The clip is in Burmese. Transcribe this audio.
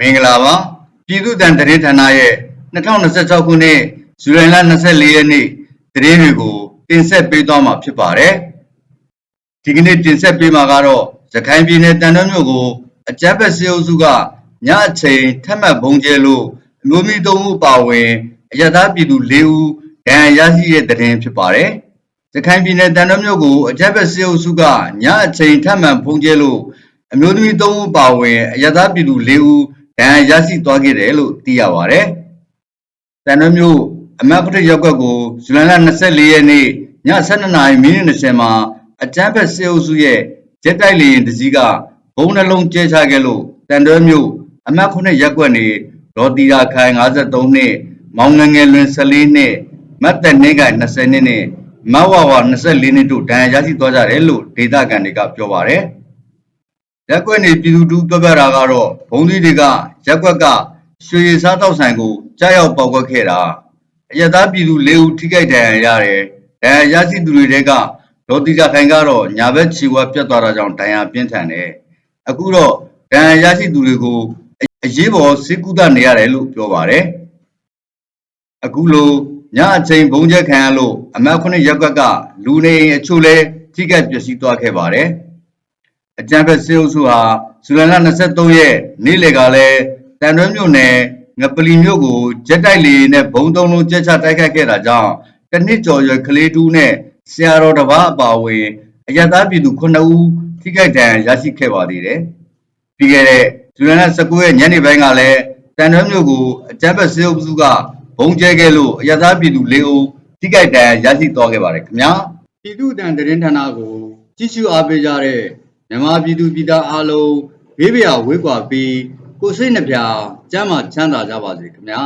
မင်္ဂလာပါပြည်သူ့တန်သတင်းဌာနရဲ့2026ခုနှစ်ဇူလိုင်လ24ရက်နေ့သတင်းတွေကိုတင်ဆက်ပေးသွားမှာဖြစ်ပါတယ်ဒီကနေ့တင်ဆက်ပေးမှာကတော့ရခိုင်ပြည်နယ်တန်တွဲမြို့ကိုအကြမ်းဖက်စစ်အုပ်စုကညအချိန်ထပ်မံပုံကျဲလို့အမျိုးသမီး3ဦးပါဝင်အရသာပြည်သူ4ဦးဒဏ်ရာရရှိတဲ့သတင်းဖြစ်ပါတယ်ရခိုင်ပြည်နယ်တန်တွဲမြို့ကိုအကြမ်းဖက်စစ်အုပ်စုကညအချိန်ထပ်မံပုံကျဲလို့အမျိုးသမီး3ဦးပါဝင်အရသာပြည်သူ4ဦးဒဏ်ရာရရှိသွားခဲ့တယ်လို့သိရပါတယ်။တန်တွဲမြို့အမတ်ပထရပ်ကွက်ကိုဇူလိုင်လ24ရက်နေ့ည12:20မှာအကြမ်းဖက်စစ်အုပ်စုရဲ့ဂျက်တိုက်လေယာဉ်တစ်စီးကဘုံနှလုံးကျဲချခဲ့လို့တန်တွဲမြို့အမတ်9ရပ်ကွက်နေဒေါ်တီရာခိုင်53နှစ်မောင်ငငယ်လွင်14နှစ်မတ်သက်နှင်းကိုင်20နှစ်နဲ့မဝဝ24နှစ်တို့ဒဏ်ရာရရှိသွားကြတယ်လို့ဒေသခံတွေကပြောပါတယ်။ရက်ကွက်နေပြည်သူတို့ပြောပြတာကတော့ဘုံသီးတွေကရက်ကွက်ကရွှေရည်စားတောက်ဆိုင်ကိုကြားရောက်ပေါက်ကွက်ခဲ့တာအရသာပြည်သူ4ဦးထိခိုက်ဒဏ်ရာရတယ်ဒဏ်ရာရရှိသူတွေကဒေါ်တီတာခိုင်ကတော့ညာဘက်ခြေဝါပြတ်သွားတာကြောင့်ဒဏ်ရာပြင်းထန်တယ်အခုတော့ဒဏ်ရာရရှိသူတွေကိုအရေးပေါ်ဆေးကုသနေရတယ်လို့ပြောပါတယ်အခုလိုညအချိန်ဘုံကျက်ခံရလို့အမတ်9ရက်ကွက်ကလူနေအိမ်အချို့လဲထိခိုက်ပျက်စီးသွားခဲ့ပါတယ်အကြမ်းဖက်စစ်အုပ်စုဟာဇူလိုင်လ23ရက်နေ့လယ်ကလည်းတန်တွဲမြို့နယ်ငပလီမြို့ကိုဂျက်တိုက်လေယာဉ်နဲ့ဘုံ3လုံးကျဲချတိုက်ခိုက်ခဲ့တာကြောင့်တစ်နှစ်ကျော်ရွယ်ကလေးတူးနဲ့ဆရာတော်တစ်ပါးအပါအဝင်အရသာပြည်သူ9ဦးထိခိုက်ဒဏ်ရာရရှိခဲ့ပါသေးတယ်။ပြီးခဲ့တဲ့ဇူလိုင်လ19ရက်ညနေပိုင်းကလည်းတန်တွဲမြို့ကိုအကြမ်းဖက်စစ်အုပ်စုကဘုံကျဲခဲ့လို့အရသာပြည်သူ4ဦးထိခိုက်ဒဏ်ရာရရှိသွားခဲ့ပါတယ်ခင်ဗျာ။ပြည်သူ့တန်သတင်းဌာနကိုကြည့်ရှုအားပေးကြတဲ့မြန်မာပြည်သူပြည်သားအားလုံးဘေးပရာဝေးကွာပြီးကိုယ်စိတ်နှပြကျမ်းမာချမ်းသာကြပါစေခင်ဗျာ